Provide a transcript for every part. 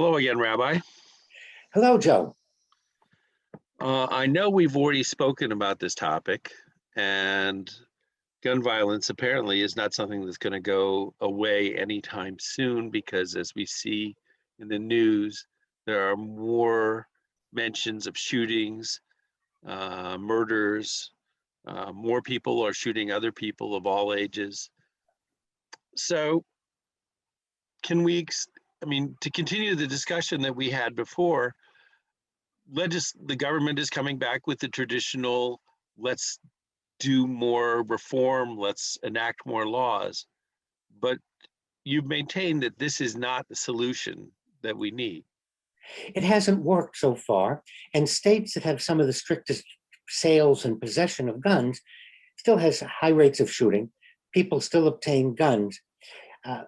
Hello again, Rabbi. Hello, Joe. I know we've already spoken about this topic, and gun violence apparently is not something that's going to go away anytime soon because, as we see in the news, there are more mentions of shootings, murders. More people are shooting other people of all ages. So, can we, to continue the discussion that we had before, the government is coming back with the traditional, let's do more reform, let's enact more laws. But you've maintained that this is not the solution that we need. It hasn't worked so far, and states that have some of the strictest sales and possession of guns still has high rates of shooting. People still obtain guns.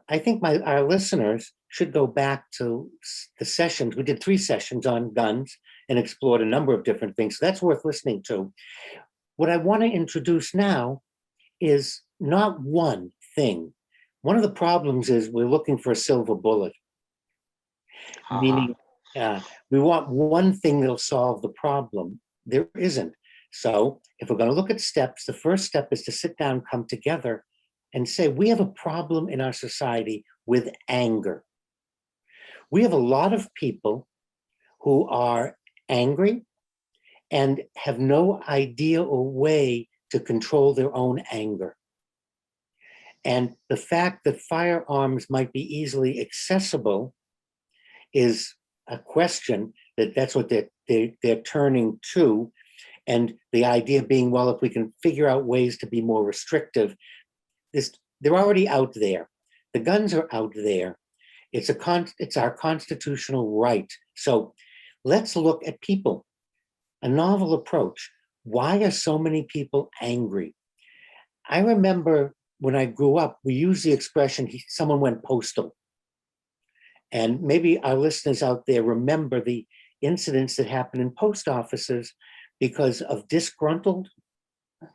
I think our listeners should go back to the sessions. We did 3 sessions on guns and explored a number of different things. So that's worth listening to. What I want to introduce now is not one thing. One of the problems is we're looking for a silver bullet, meaning we want one thing that'll solve the problem. There isn't. So if we're going to look at steps, the first step is to sit down, come together, and say, we have a problem in our society with anger. We have a lot of people who are angry and have no idea or way to control their own anger. And the fact that firearms might be easily accessible is a question that's what they're turning to. And the idea being, well, if we can figure out ways to be more restrictive, they're already out there. The guns are out there. It's our constitutional right. So let's look at people. A novel approach. Why are so many people angry? I remember when I grew up, we used the expression, someone went postal. And maybe our listeners out there remember the incidents that happened in post offices because of disgruntled,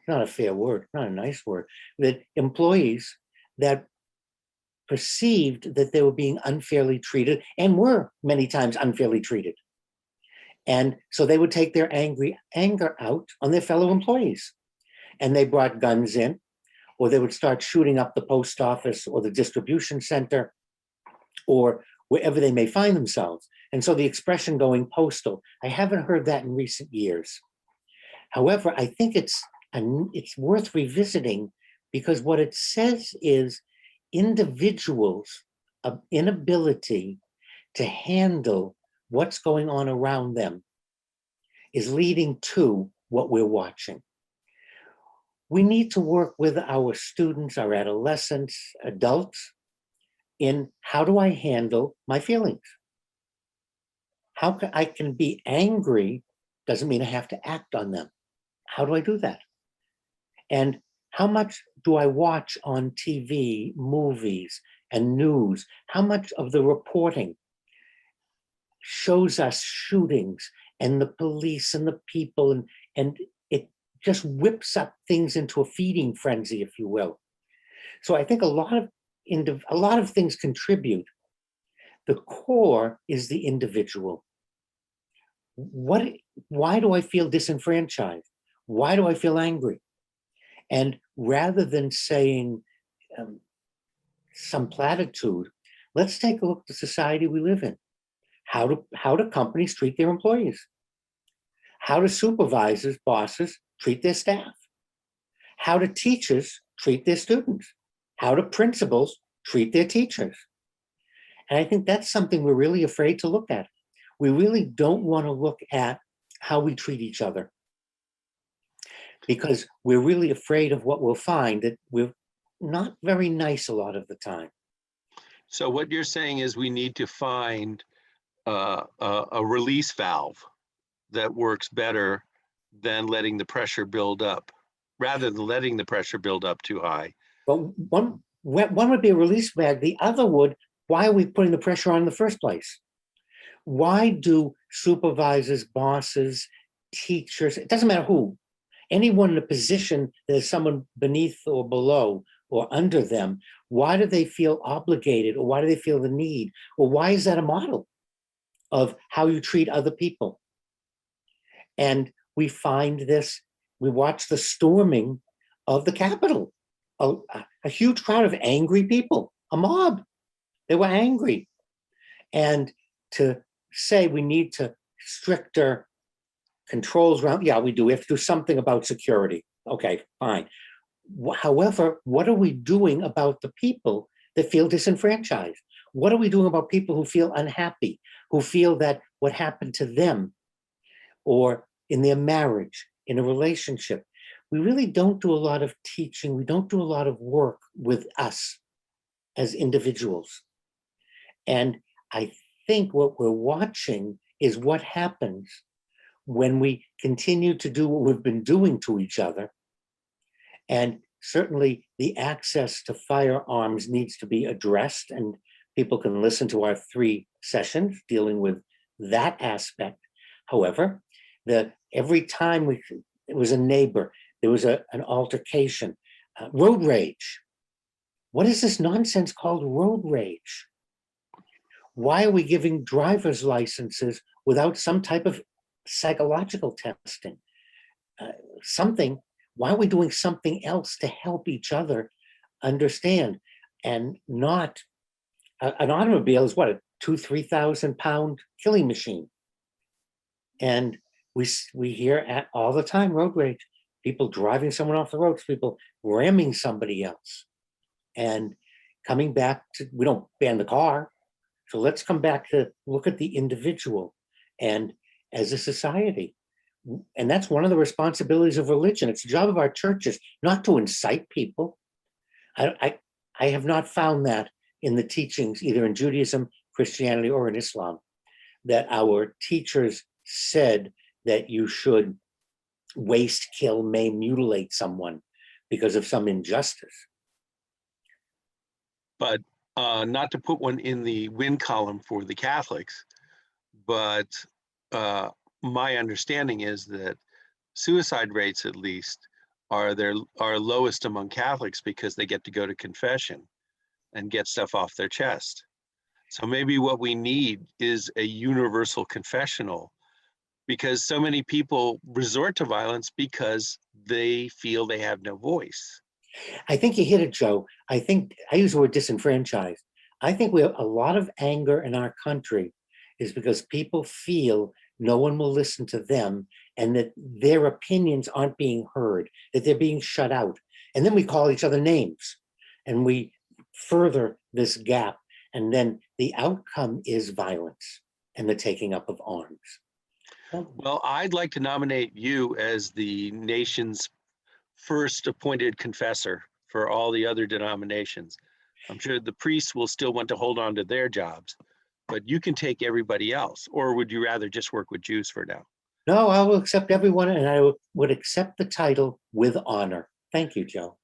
not a fair word, not a nice word, that employees that perceived that they were being unfairly treated and were many times unfairly treated. And so they would take their anger out on their fellow employees. And they brought guns in, or they would start shooting up the post office or the distribution center or wherever they may find themselves. And so the expression going postal, I haven't heard that in recent years. However, I think it's worth revisiting because what it says is individuals' inability to handle what's going on around them is leading to what we're watching. We need to work with our students, our adolescents, adults, in how do I handle my feelings? How I can be angry doesn't mean I have to act on them. How do I do that? And how much do I watch on TV, movies, and news? How much of the reporting shows us shootings and the police and the people, and it just whips up things into a feeding frenzy, if you will. So I think a lot of things contribute. The core is the individual. Why do I feel disenfranchised? Why do I feel angry? And rather than saying some platitude, let's take a look at the society we live in. How do companies treat their employees? How do supervisors, bosses treat their staff? How do teachers treat their students? How do principals treat their teachers? And I think that's something we're really afraid to look at. We really don't want to look at how we treat each other because we're really afraid of what we'll find, that we're not very nice a lot of the time. So what you're saying is we need to find a release valve that works better than letting the pressure build up, rather than letting the pressure build up too high. But one would be a release valve. The other would, why are we putting the pressure on in the first place? Why do supervisors, bosses, teachers, it doesn't matter who, anyone in a position that is someone beneath or below or under them, why do they feel obligated, or why do they feel the need, or why is that a model? of how you treat other people. And we find this, we watch the storming of the Capitol, a huge crowd of angry people, a mob. They were angry. And to say we need to stricter controls around, yeah, we do. We have to do something about security. Okay, fine. However, what are we doing about the people that feel disenfranchised? What are we doing about people who feel unhappy, who feel that what happened to them or in their marriage, in a relationship? We really don't do a lot of teaching. We don't do a lot of work with us as individuals. And I think what we're watching is what happens when we continue to do what we've been doing to each other. And certainly the access to firearms needs to be addressed, and people can listen to our 3 sessions dealing with that aspect. However, every time it was a neighbor, there was an altercation, road rage. What is this nonsense called road rage? Why are we giving driver's licenses without some type of psychological testing? Why are we doing something else to help each other understand? And not, an automobile is what, a 2,000-3,000 pound killing machine. And we hear all the time road rage, people driving someone off the road, people ramming somebody else. And coming back to, we don't ban the car. So let's come back to look at the individual and as a society. And that's one of the responsibilities of religion. It's the job of our churches not to incite people. I have not found that in the teachings, either in Judaism, Christianity, or in Islam, that our teachers said that you should waste, kill, maim, mutilate someone because of some injustice. But not to put one in the win column for the Catholics, but my understanding is that suicide rates, at least, are lowest among Catholics because they get to go to confession and get stuff off their chest. So maybe what we need is a universal confessional, because so many people resort to violence because they feel they have no voice. I think you hit it, Joe. I think I use the word disenfranchised. I think we have a lot of anger in our country is because people feel no one will listen to them and that their opinions aren't being heard, that they're being shut out. And then we call each other names and we further this gap. And then the outcome is violence and the taking up of arms. Well, I'd like to nominate you as the nation's first appointed confessor for all the other denominations. I'm sure the priests will still want to hold on to their jobs, but you can take everybody else. Or would you rather just work with Jews for now? No, I will accept everyone, and I would accept the title with honor. Thank you, Joe.